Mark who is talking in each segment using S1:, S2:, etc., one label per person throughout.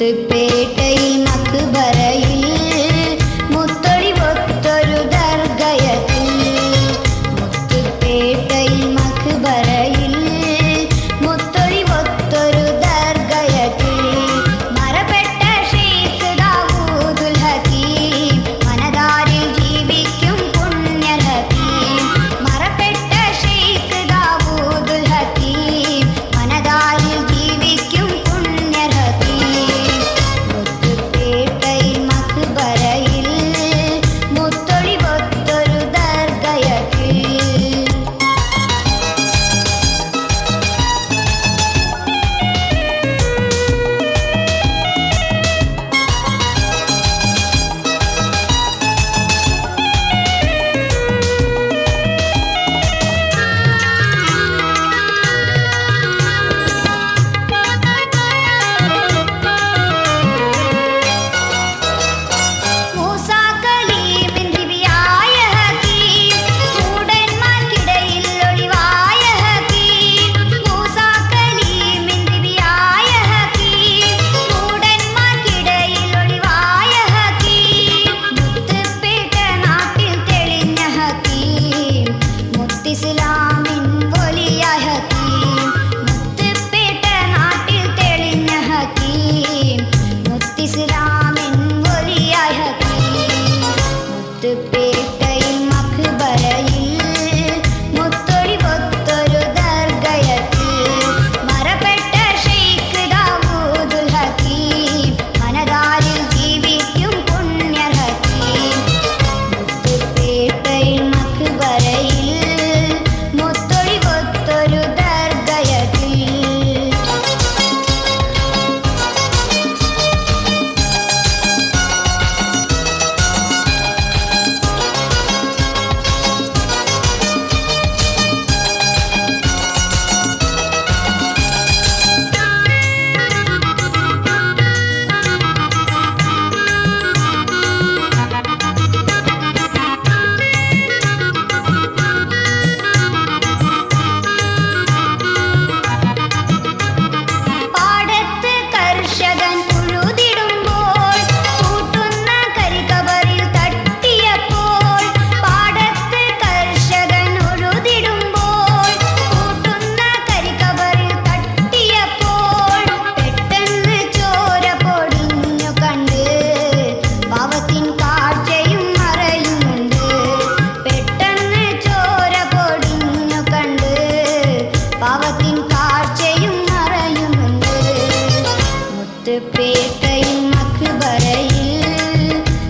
S1: മുത്തുപേട്ടയിൽ മക്ബറയിൽ മുത്തൊളിവൊത്തൊരു ദർഗയത്തിൽ മുത്തുപേട്ടയിൽ മക്ബറയിൽ മുത്തൊളിവൊത്തൊരു ദർഗയത്തിൽ മറപ്പെട്ട ഷെയ്ഖ് ദാവൂദുൽ ഹകീം മനതാരിൽ ജീവിക്കും പുണ്യൽ ഹകീം മറപ്പെട്ട ഷെയ്ഖ് ദാവൂദുൽ ഹകീം മനതാരിൽ ജീവിക്കും പുണ്യൽ ഹകീം മുത്തുപേട്ടയിൽ മക്ബറയിൽ മുത്തൊളിവൊത്തൊരു ദർഗയത്തിൽ മൂസാ കലീമിൻ ദിവ്യായ ഹകീം മൂഢന്മാർക്കിടയിൽ ഒളിവായ ഹകീം മൂസാ കലീമിൻ ദിവ്യായ ഹകീം മൂഢന്മാർക്കിടയിൽ ഒളിവായ ഹകീം മുത്തുപേട്ട നാട്ടിൽ തെളിഞ്ഞ ഹകീം മുത്തിസ്ലാമിൻ വലിയായ ഹകീം മുത്തുപേട്ട നാട്ടിൽ തെളിഞ്ഞ ഹകീം മുത്തിസ്ലാമിൻ വലിയായ ഹകീം മുത്തുപേട്ടയിൽ മക്ബറയിൽ മുത്തൊളിവൊത്തൊരു ദർഗയത്തിൽ മറപ്പെട്ട ഷെയ്ഖ് ദാവൂദുൽ ഹകീം മനതാരിൽ ജീവിക്കും പുണ്യൽ ഹകീം മുത്തുപേട്ടയിൽ മക്ബറയിൽ മുത്തൊളിവൊത്തൊരു ദർഗയത്തിൽ പാടത്ത് കർഷകൻ ഉഴുതിടുമ്പോൾ കൂട്ടുന്ന കരികബറിൽ തട്ടിയപ്പോൾ പാടത്ത് കർഷകൻ ഉഴുതിടുമ്പോൾ കൂട്ടുന്ന കരികബറിൽ തട്ടിയപ്പോൾ പെട്ടെന്ന് ചോര പൊടിഞ്ഞു കണ്ട് പാവത്തിൻ കാഴ്ചയും മറയുന്നുണ്ട് പെട്ടെന്ന് ചോര പൊടിഞ്ഞു കണ്ട് പാവത്തിൻ കാഴ്ചയും മറയുന്നുണ്ട് മുത്തുപേട്ടയിൽ മക്ബറയിൽ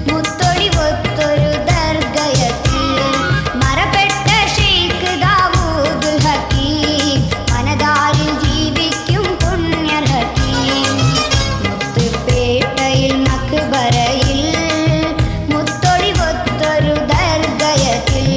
S1: മുത്തൊളിവൊത്തൊരു ദർഗയത്തിൽ മറപ്പെട്ട ഷെയ്ഖ് ദാവൂദുൽ ഹകീം മനതാരിൽ ജീവിക്കും പുണ്യൽ ഹകീം മുത്തുപേട്ടയിൽ മക്ബറയിൽ മുത്തൊളിവൊത്തൊരു ദർഗയത്തിൽ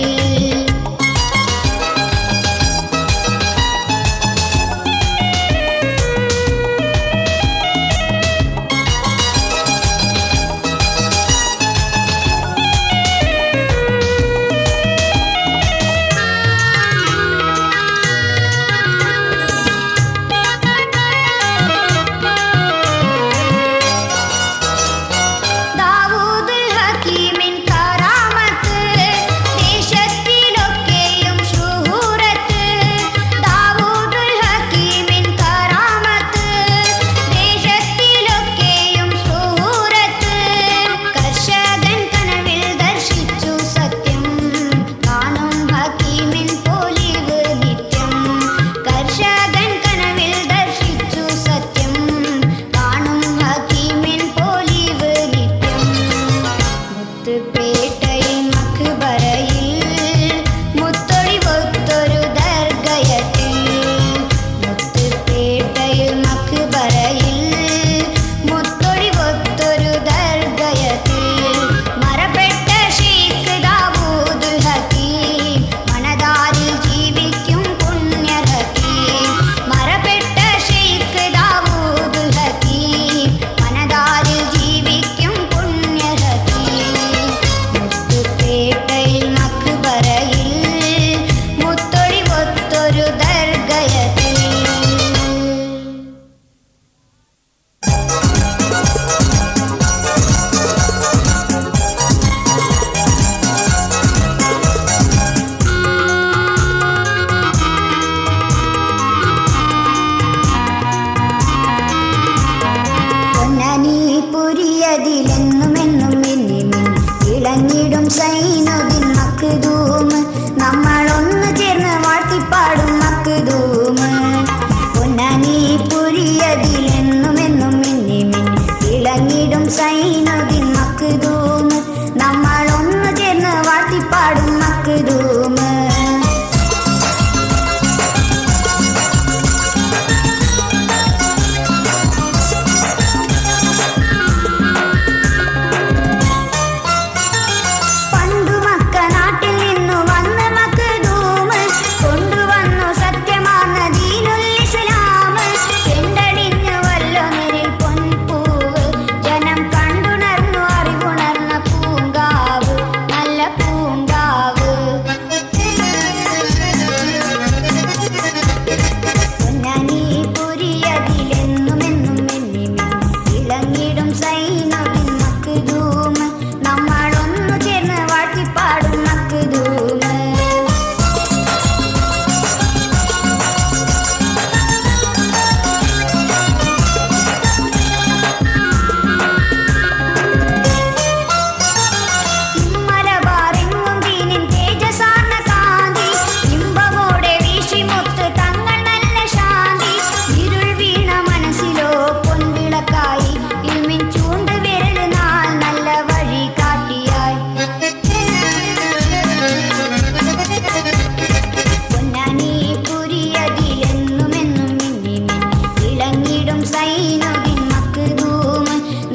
S1: തിളങ്ങിടും സൈനുദ്ദീൻ മഖ്ദൂം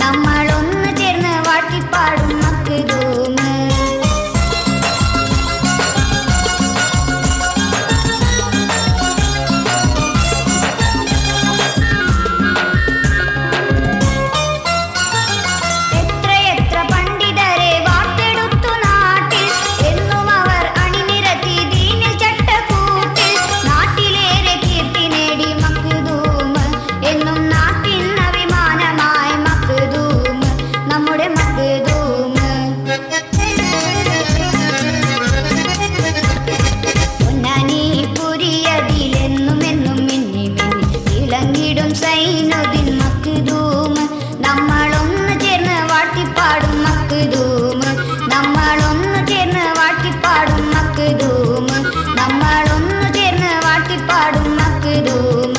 S1: നമ്മളൊന്ന് ചേർന്ന് വാഴ്ത്തിപ്പാടും മഖ്ദൂം സൈനുദ്ദീൻ മഖ്ദൂം നമ്മളൊന്ന് ചേർന്ന് വാഴ്ത്തിപ്പാടും മഖ്ദൂം നമ്മളൊന്ന് ചേർന്ന് വാഴ്ത്തിപ്പാടും മഖ്ദൂം നമ്മളൊന്ന് ചേർന്ന് വാഴ്ത്തിപ്പാടും മഖ്ദൂം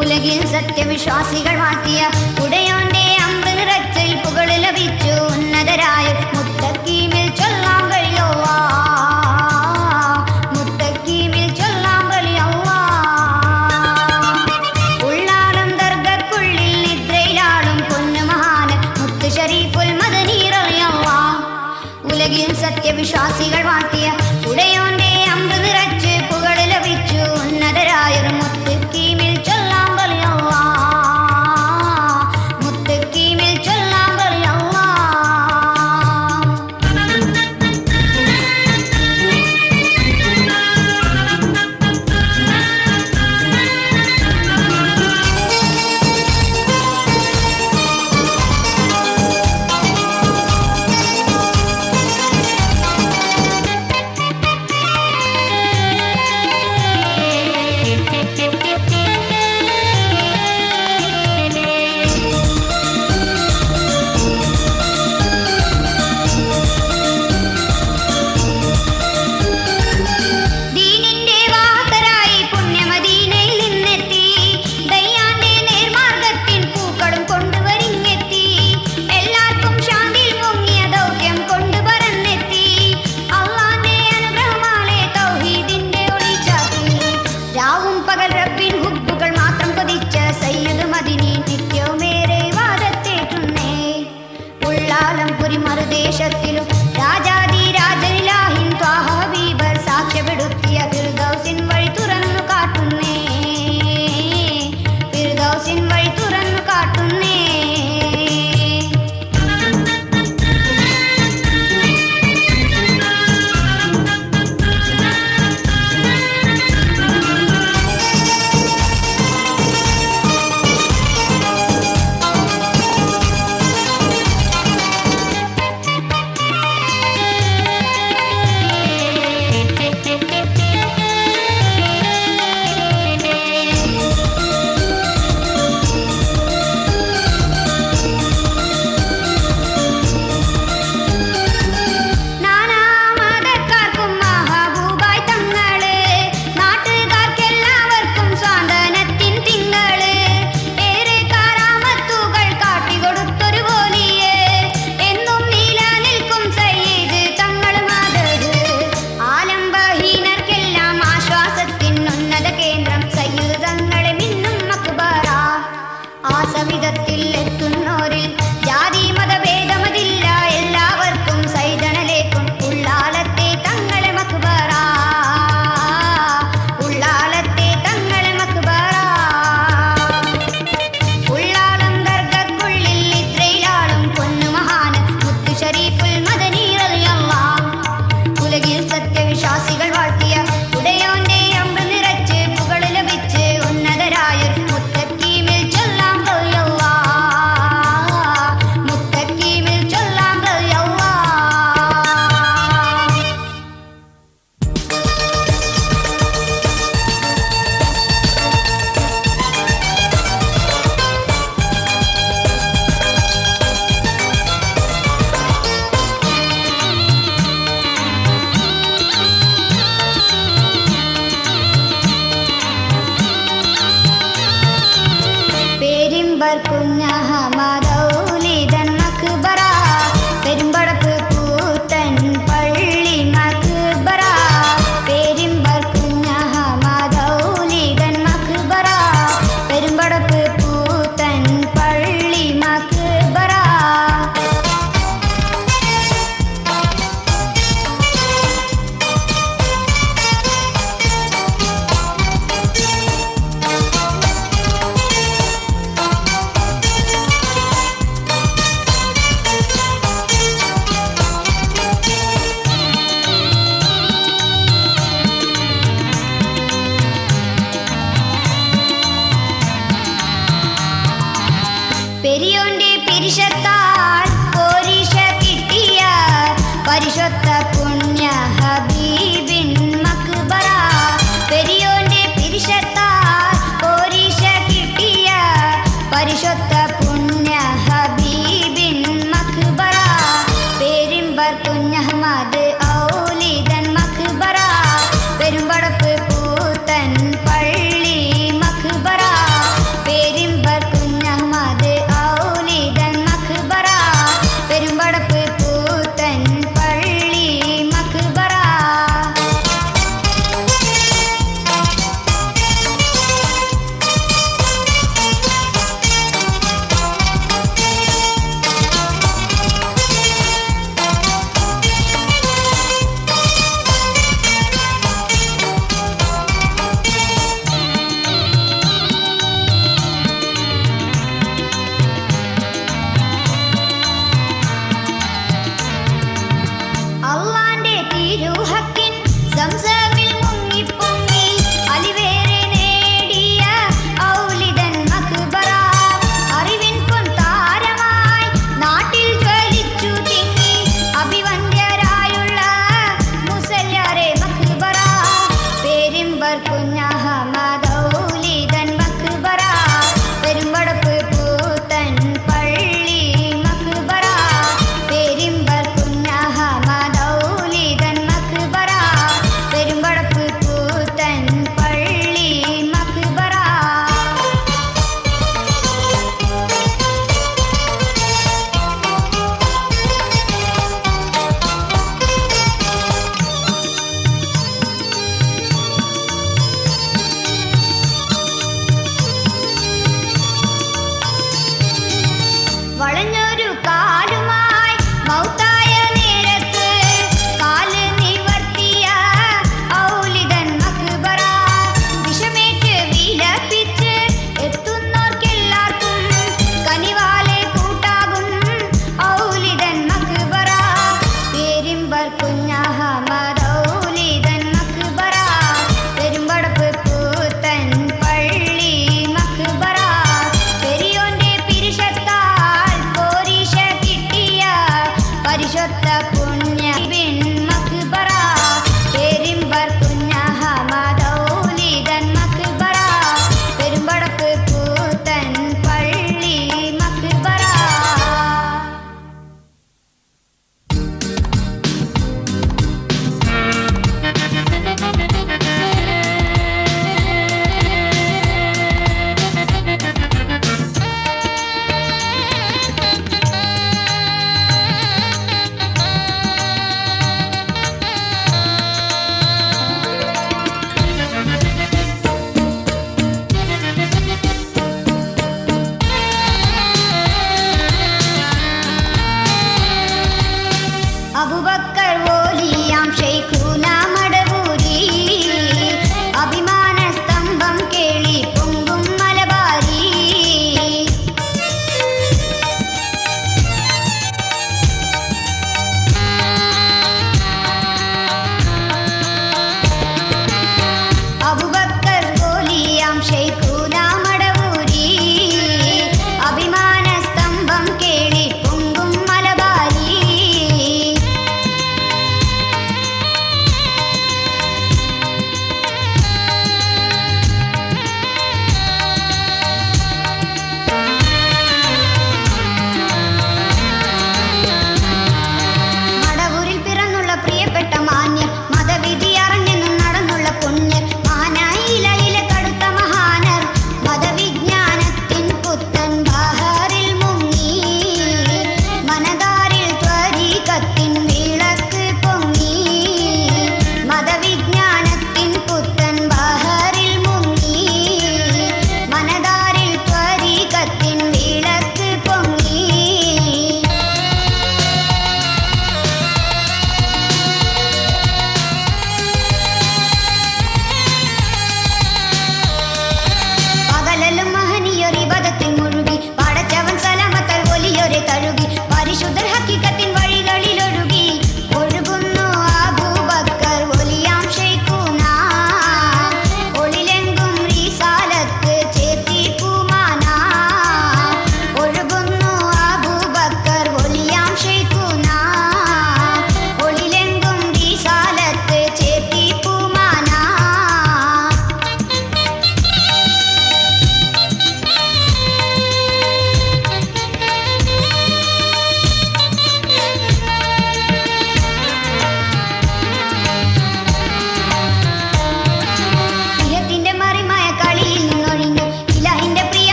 S1: ഉലകിൽ സത്യവിശ്വാസികൾ വാഴ്ത്തിയ ഉടയോന്റെ അമ്പ് നിറച്ചിൽ പുകള് ലഭിച്ചു ഉന്നതരായ മുത്തക്കീമിൽ ചൊല്ലാം കഴിയല്ലാ, മുത്തക്കീമിൽ ചൊല്ലാം കഴിയല്ലാ. ഉള്ളാളം ദർഗക്കുള്ളിൽ നിദ്രയിലാളും പൊന്നു മഹാന് മുത്ത് ഷരീഫുൽ മദനി റളിയല്ലാ. ഉലകിൽ സത്യവിശ്വാസികൾ വാഴ്ത്തിയ ഉടയോന്റെ അമ്പ് നിറച്ച് പുകള് ലഭിച്ചു ഉന്നതരായൊരു മുത്തക്കീമിൽ ചൊല്ലാം കഴിയല്ലാ, മുത്തക്കീമിൽ ചൊല്ലാം കഴിയല്ലാ. ദീനിന്റെ വാഹകരായി പുണ്യമദീനയിൽ നിന്നെത്തി, ദയ്യാന്റെ നേർമാർഗത്തിൻ പൂക്കളും കൊണ്ടുവരിങ്ങെത്തി. എല്ലാവർക്കും ശാന്തിയിൽ മുങ്ങിയ ദൗത്യം കൊണ്ടു പറന്നെത്തി. അള്ളാന്റെ അനുഗ്രഹമാലെ തൗഹീദിന്റെ ഒളിച്ചാത്തി, രാവും പകൽ റബ്ബിൻ ഹുബ്ബുകൾ മാത്രം കൊതിച്ച സയ്യിദ് മദീനി നിത്യവുമേറെ വാദത്തേറ്റുന്നേ. ഉള്ളാലം പുരി മറുദേശത്തിലും രാജാതി രാജനിലാഹിൻ ത്വാഹ ഹബീബർ സാക്ഷ്യപ്പെടുത്തിയ ഫിർദൗസിൻ വഴി തുറന്നു കാട്ടുന്നേ, ഫിർദൗസിൻ വഴി തുറന്നു കാട്ടുന്നേ. നാനാമതക്കാർക്കും മഹബൂബായി തങ്ങള്, നാട്ടുകാർക്കെല്ലാവർക്കും സ്വാന്തനത്തിൻ തിങ്കള്. ഏറെ കാരാമത്തുകൾ കാട്ടിക്കൊടുത്തൊരു പോലിയെ, എന്നും നിലനിൽക്കും സയ്യിദ് തങ്ങൾ മദദ്. ആലംബഹീനർക്കെല്ലാം ആശ്വാസത്തിൻ ഉന്നത കേന്ദ്രം സയ്യിദ് തങ്ങളെ മിന്നും മക്ബറ. ആ സവിധത്തിൽ എത്തുന്നോരിൽ ജാതി മതഭേദമതില്ല, എല്ലാവർക്കും സൈതണലേക്കും ഉള്ളാലത്തെ തങ്ങളെ മക്ബറ, ഉള്ളാലത്തെ തങ്ങളെ മക്ബറ. ഉള്ളാളം ദർഗക്കുള്ളിൽ നിദ്രയിലാളും പൊന്നു മഹാന് മുത്ത് ഷരീഫുൽ മദനി റളിയല്ലാ. ഉലകിൽ സത്യവിശ്വാസികൾ വാഴ്ത്തിയ ഉടയോന്റെ അമ്പ് നിറച്ച് പുകള് ലഭിച്ച് ഉന്നതരായ മുത്തക്കീമിൽ ചൊല്ലാം റളിയല്ലാ, മുത്തക്കീമിൽ ചൊല്ലാം റളിയല്ലാ. പേരിമ്പർ കുഞ്ഞഹമദൗലിദൻ മക്ബറ, പെരുമ്പടപ്പ് കൂത്തൻ പള്ളി മക്ബറ. പേരിമ്പർ കുഞ്ഞഹമദൗലിദൻ മക്ബറ, പെരുമ്പടപ്പ് കൂത്തൻ പള്ളി മക്ബറ.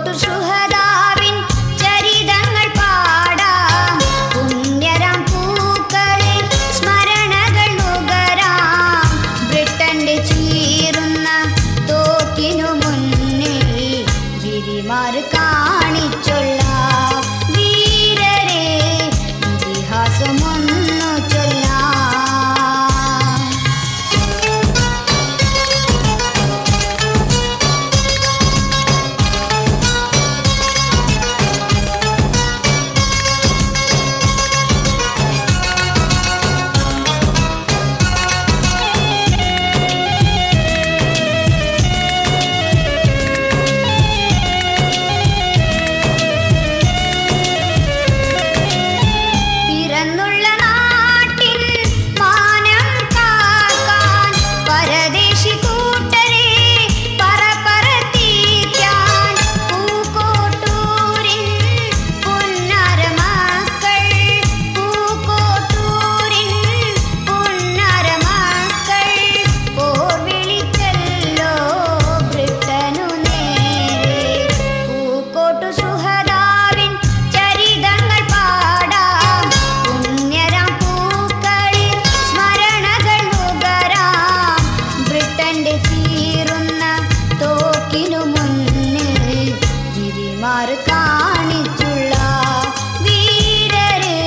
S1: പൂക്കോട്ടു ശുഹദാവിൻ ചരിതങ്ങൾ പാടാം. പുണ്യരാം പൂക്കളെ സ്മരണകൾ നുകരാം. ബ്രിട്ടന്റെ ചീറുന്ന തോക്കിനു മുന്നിൽ ഗിരിമാർ കാണിച്ചൊല്ലാം. വീരരെ ഇതിഹാസമൊന്നു ചൊല്ലാം. പിറന്നുള്ള നാട്ടിൻ മാനം കാക്കാൻ പരദേശി കൂട്ടരെ പറപ്പറത്തിക്കാൻ പൂക്കോട്ടൂരിൻ പുന്നരമക്കൾ. പൂക്കോട്ടൂരിൻ പുന്നരമക്കൾ പോർ വിളിച്ചല്ലോ ബ്രിട്ടനു നേരെ. പൂക്കോട്ടു ശുഹദാവിൻ ചരിതങ്ങൾ പാടാം. പുണ്യരാം പൂക്കളിൽ സ്മരണകൾ നുകരാം. ബ്രിട്ടന്റെ ചീറുന്ന തോക്കിനു മുന്നിൽ ഗിരിമാർ കാണിച്ചുള്ള വീരരെ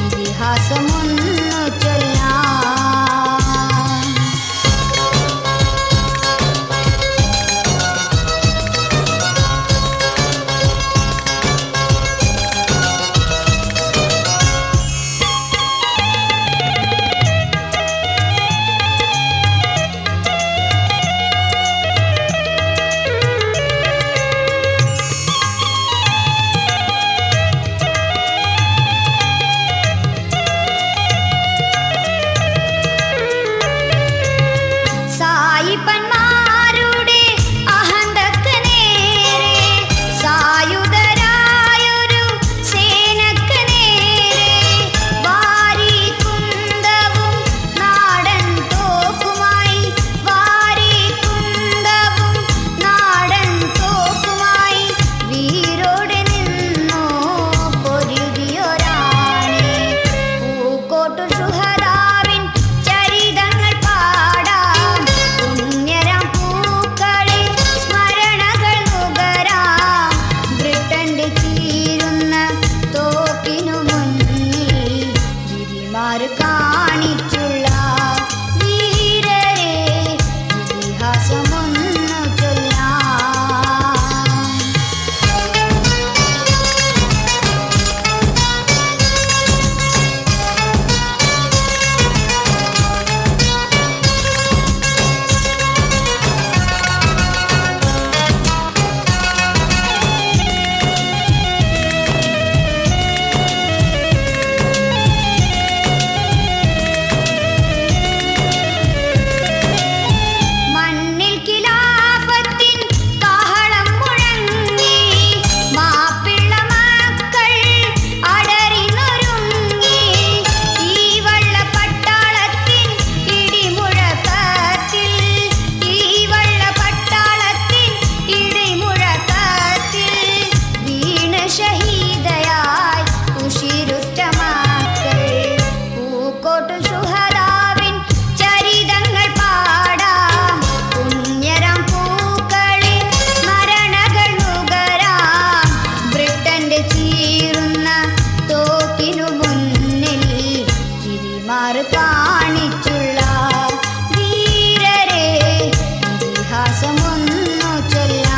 S1: ഇതിഹാസമൊന്നു ചൊല്ലാം. സായിപ്പന്മാരുടെ അഹന്തക്ക് നേരെ സായുധരായൊരു സേനക്ക് നേരെ വാരികുന്തവും നാടൻ തോക്കുമായി. വാരികുന്തവും നാടൻ തോക്കുമായി വീരോടെ നിന്നോ പൊരുതിയൊരാണെ. പൂക്കോട്ടു ശുഹദാവിൻ ചരിതങ്ങൾ പാടാം. പുണ്യരാം പൂക്കളെ സ്മരണകൾ നുകരാം. ബ്രിട്ടന്റെ ചീരുന്ന തോക്കിനു മുന്നിൽ ഗിരിമാർ കാണിച്ചുള്ള വീരരെ ഇതിഹാസമൊന്നു ചൊല്ലാം. മണ്ണിൽ ഖിലാഫത്തിൻ കാഹളം മുഴങ്ങി. മാപ്പിള മക്കൾ അടറിനൊരുങ്ങി. ഈ വള്ളപ്പട്ടാളത്തിൻ ഇടിമുഴക്കത്തിൽ. ഈ വള്ളപ്പട്ടാളത്തിൻ ഇടിമുഴക്കത്തിൽ വീണ് ഷഹീദയായി ഉശിരുറ്റ മക്കൾ. പൂക്കോട്ടു ശുഹദാവിൻ ചരിതങ്ങൾ പാടാം. പുണ്യരാം പൂക്കളിൽ സ്മരണകൾ നുകരാം. ബ്രിട്ടന്റെ ചീറുന്ന തോക്കിനു മുന്നിൽ ഗിരിമാർ കാണിച്ചുള്ള വീരരെ ഇതിഹാസമൊന്നു ചൊല്ലാം.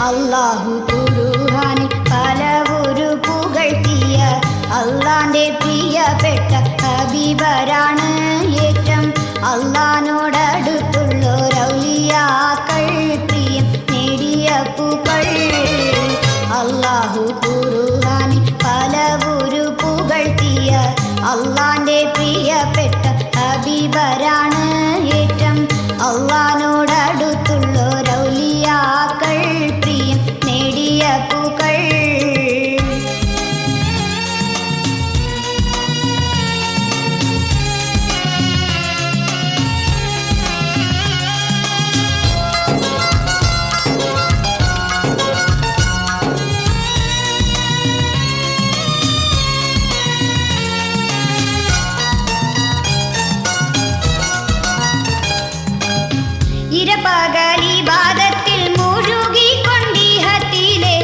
S1: അല്ലാഹു ഖുർആനിൽ പലവൊരു പുകഴ്ത്തിയ അള്ളാന്റെ പ്രിയപ്പെട്ട ഹബീബരാണ് ഏറ്റം. അള്ളാനോടടുത്തുള്ളൊരൗലിയാക്കൾ പ്രിയം നേടിയ പൂക്കൾ. അല്ലാഹു ഖുർആനിൽ പല ഹബീബരാണ് ഏറ്റം അള്ളാനോടടുത്തുള്ളോരൗലിയാക്കൾ പ്രിയം നേടിയ പൂക്കൾ. ഇരപകലിബാദത്തിൽ മുഴുകിക്കൊണ്ടീഹത്തിലെ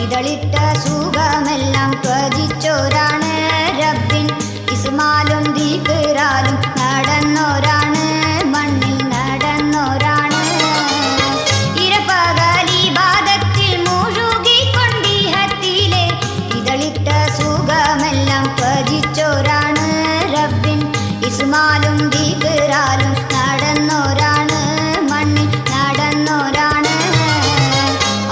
S1: ഇതളിട്ട സുഖമെല്ലാം ത്വജിച്ചോരാണ് റബ്ബിൻ ഇസ്മാലും ദിക്റാലും നടന്നോരാണ് മണ്ണിൽ നടന്നോരാണ്. ഇരപകലിബാദത്തിൽ മുഴുകിക്കൊണ്ടീഹത്തിലെ ഇതളിട്ട സുഖമെല്ലാം ത്വജിച്ചോരാണ് റബ്ബിൻ ഇസ്മാലും ദിക്റാലും നടന്നോരാണ് നടന്നോരാണ്.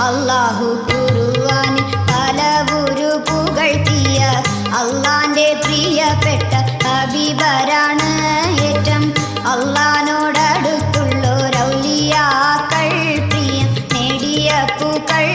S1: അല്ലാഹു ഖുർആനിൽ പലവുരു പുകഴ്ത്തിയ അള്ളാന്റെ പ്രിയപ്പെട്ട ഹബീബരാണ് ഏറ്റം അള്ളാനോടടുത്തുള്ളോരൗലിയാക്കൾ പ്രിയം നേടിയ പൂക്കൾ.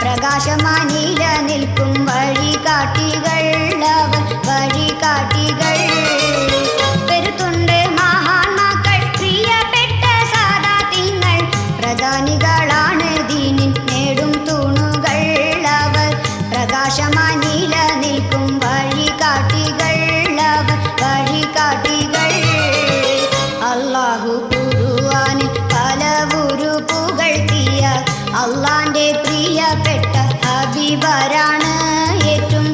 S1: പ്രകാശമാനില നിൽക്കും വഴികാട്ടികൾ അവർ വഴികാട്ടികൾ. പെരുത്തുണ്ട് മഹാന്മാക്കൾ പ്രിയപ്പെട്ട സാദാത്യങ്ങൾ പ്രധാനികളാണ് ദീനിൻ നേടും തൂണുകൾ അവർ പ്രകാശമാനില നിൽക്കും വഴികാട്ടികൾ അവർ വഴികാട്ടികൾ. അല്ലാഹു ഖുർആനിൽ പലവുരു പുകഴ്ത്തിയ അള്ളാന്റെ പ്രിയപ്പെട്ട ഹബീബരാണ് ഏറ്റം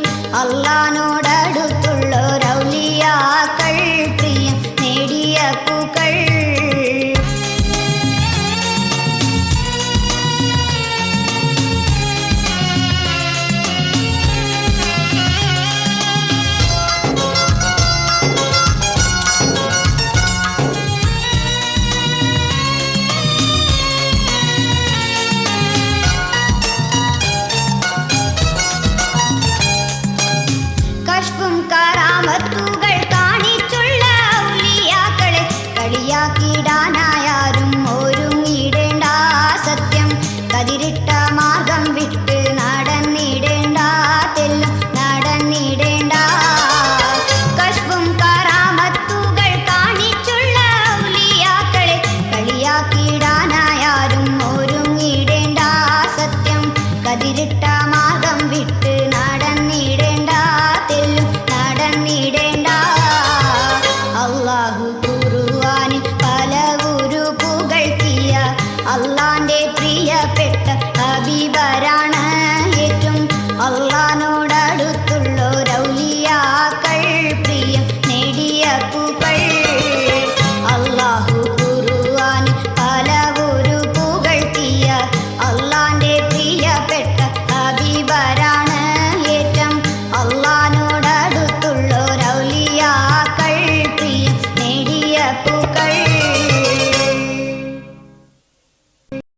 S1: അള്ളാനോടടുത്തുള്ളോരൗലിയാക്കൾ പ്രിയം നേടിയ പൂക്കൾ. കറാമത്തുകൾ കാണിച്ചുള്ള ഔലിയാക്കളെ കളിയാക്കിടാനായാരും ഒരുങ്ങിടേണ്ട സത്യം കതിരിട്ട മാർഗം വിട്ട് നടന്നിടേണ്ട തെല്ലും നടന്നിടേണ്ട. കശ്ഫും കറാമത്തുകൾ കാണിച്ചുള്ള ഔലിയാക്കളെ കളിയാക്കിടാനായാരും ഒരുങ്ങിടേണ്ട സത്യം കതിരിട്ട മാർഗം വിട്ട് നടന്നിടേണ്ട തെല്ലും നടന്നിടേണ്ട. അല്ലാഹു ഖുർആനിൽ പലവുരു പുകഴ്ത്തിയ അള്ളാന്റെ പ്രിയപ്പെട്ട ഹബീബരാണ് ഏറ്റം അള്ളാനോട്